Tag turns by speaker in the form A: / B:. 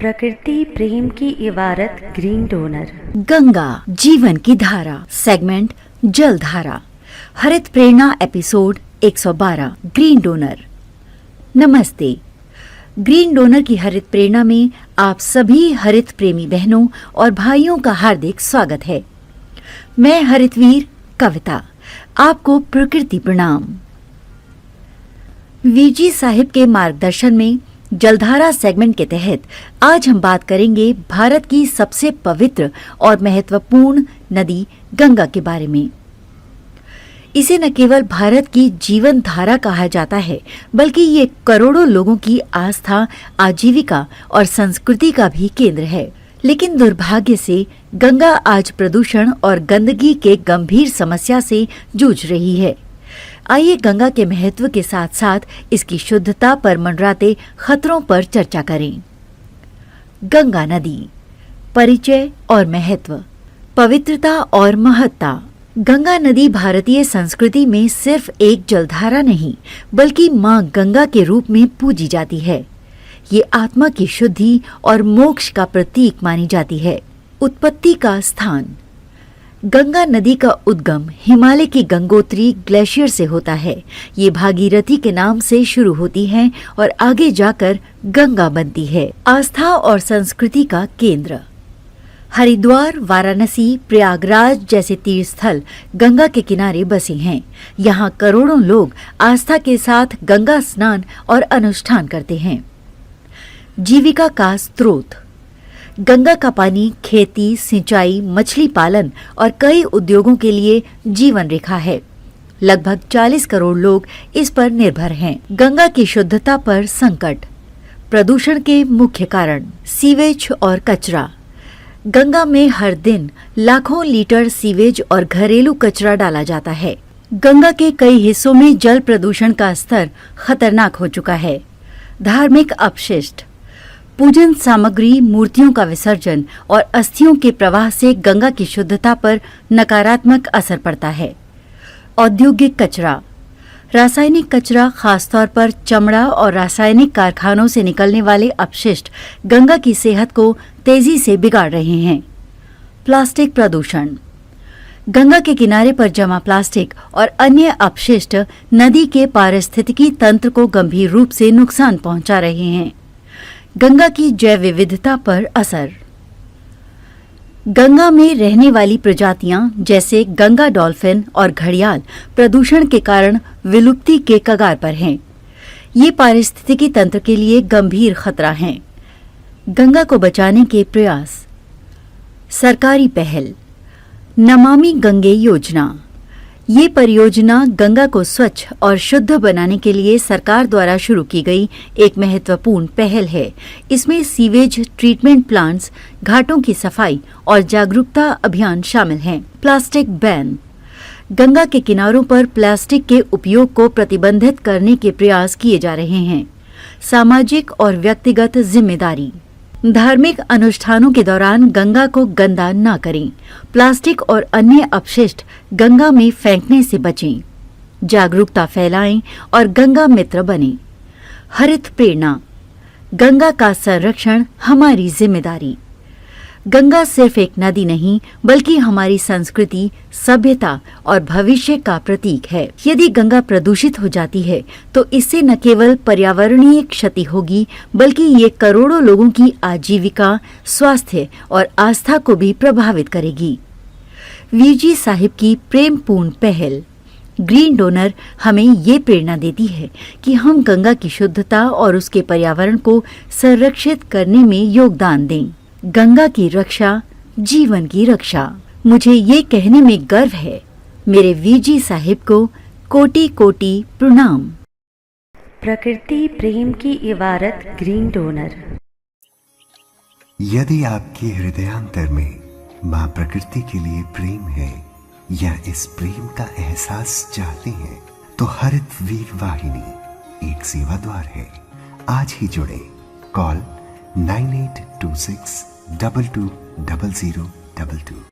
A: प्रकृति प्रेम की इबारत ग्रीन डोनर।
B: गंगा जीवन की धारा सेगमेंट जल धारा हरित प्रेरणा एपिसोड 112 ग्रीन डोनर। नमस्ते। ग्रीन डोनर की हरित प्रेरणा में आप सभी हरित प्रेमी बहनों और भाइयों का हार्दिक स्वागत है। मैं हरितवीर कविता आपको प्रकृति प्रणाम। वीजी साहिब के मार्गदर्शन में जलधारा सेगमेंट के तहत आज हम बात करेंगे भारत की सबसे पवित्र और महत्वपूर्ण नदी गंगा के बारे में। इसे न केवल भारत की जीवन धारा कहा जाता है, बल्कि ये करोड़ों लोगों की आस्था, आजीविका और संस्कृति का भी केंद्र है। लेकिन दुर्भाग्य से गंगा आज प्रदूषण और गंदगी के गंभीर समस्या से जूझ रही है। आइए गंगा के महत्व के साथ साथ इसकी शुद्धता पर मंडराते खतरों पर चर्चा करें। गंगा नदी, परिचय और महत्व, पवित्रता और महत्ता। गंगा नदी भारतीय संस्कृति में सिर्फ एक जलधारा नहीं, बल्कि मां गंगा के रूप में पूजी जाती है। ये आत्मा की शुद्धि और मोक्ष का प्रतीक मानी जाती है। उत्पत्ति का स्थान। गंगा नदी का उद्गम हिमालय की गंगोत्री ग्लेशियर से होता है। ये भागीरथी के नाम से शुरू होती है और आगे जाकर गंगा बनती है। आस्था और संस्कृति का केंद्र। हरिद्वार, वाराणसी, प्रयागराज जैसे तीर्थ स्थल गंगा के किनारे बसे हैं। यहाँ करोड़ों लोग आस्था के साथ गंगा स्नान और अनुष्ठान करते हैं। जीविका का स्रोत। गंगा का पानी खेती, सिंचाई, मछली पालन और कई उद्योगों के लिए जीवन रेखा है। लगभग 40 करोड़ लोग इस पर निर्भर हैं। गंगा की शुद्धता पर संकट। प्रदूषण के मुख्य कारण। सीवेज और कचरा। गंगा में हर दिन लाखों लीटर सीवेज और घरेलू कचरा डाला जाता है। गंगा के कई हिस्सों में जल प्रदूषण का स्तर खतरनाक हो चुका है। धार्मिक अपशिष्ट। पूजन सामग्री, मूर्तियों का विसर्जन और अस्थियों के प्रवाह से गंगा की शुद्धता पर नकारात्मक असर पड़ता है। औद्योगिक कचरा। रासायनिक कचरा, खासतौर पर चमड़ा और रासायनिक कारखानों से निकलने वाले अपशिष्ट गंगा की सेहत को तेजी से बिगाड़ रहे हैं। प्लास्टिक प्रदूषण। गंगा के किनारे पर जमा प्लास्टिक और अन्य अपशिष्ट नदी के पारिस्थितिकी तंत्र को गंभीर रूप से नुकसान पहुंचा रहे हैं। गंगा की जैव विविधता पर असर। गंगा में रहने वाली प्रजातियां जैसे गंगा डॉल्फिन और घड़ियाल प्रदूषण के कारण विलुप्ति के कगार पर हैं। ये पारिस्थितिकी तंत्र के लिए गंभीर खतरा हैं। गंगा को बचाने के प्रयास। सरकारी पहल। नमामि गंगे योजना। ये परियोजना गंगा को स्वच्छ और शुद्ध बनाने के लिए सरकार द्वारा शुरू की गई एक महत्वपूर्ण पहल है। इसमें सीवेज ट्रीटमेंट प्लांट्स, घाटों की सफाई और जागरूकता अभियान शामिल हैं। Plastic ban. गंगा के किनारों पर प्लास्टिक के उपयोग को प्रतिबंधित करने के प्रयास किए जा रहे हैं। सामाजिक और व्यक्तिगत जिम्मेदारी। धार्मिक अनुष्ठानों के दौरान गंगा को गंदा न करें। प्लास्टिक और अन्य अपशिष्ट गंगा में फेंकने से बचें। जागरूकता फैलाएं और गंगा मित्र बनें। हरित प्रेरणा। गंगा का संरक्षण हमारी जिम्मेदारी। गंगा सिर्फ एक नदी नहीं, बल्कि हमारी संस्कृति, सभ्यता और भविष्य का प्रतीक है। यदि गंगा प्रदूषित हो जाती है तो इससे न केवल पर्यावरणीय क्षति होगी, बल्कि ये करोड़ों लोगों की आजीविका, स्वास्थ्य और आस्था को भी प्रभावित करेगी। वीजी साहिब की प्रेमपूर्ण पहल ग्रीन डोनर हमें ये प्रेरणा देती है कि हम गंगा की शुद्धता और उसके पर्यावरण को संरक्षित करने में योगदान दें। गंगा की रक्षा, जीवन की रक्षा। मुझे ये कहने में गर्व है। मेरे वीजी साहिब को कोटि कोटि प्रणाम।
A: प्रकृति प्रेम की इबारत ग्रीन डोनर।
C: यदि आपके हृदयांतर में मां प्रकृति के लिए प्रेम है या इस प्रेम का एहसास चाहते हैं, तो हरित वीर वाहिनी एक सेवा द्वार है। आज ही जुड़े। कॉल 9826 220022।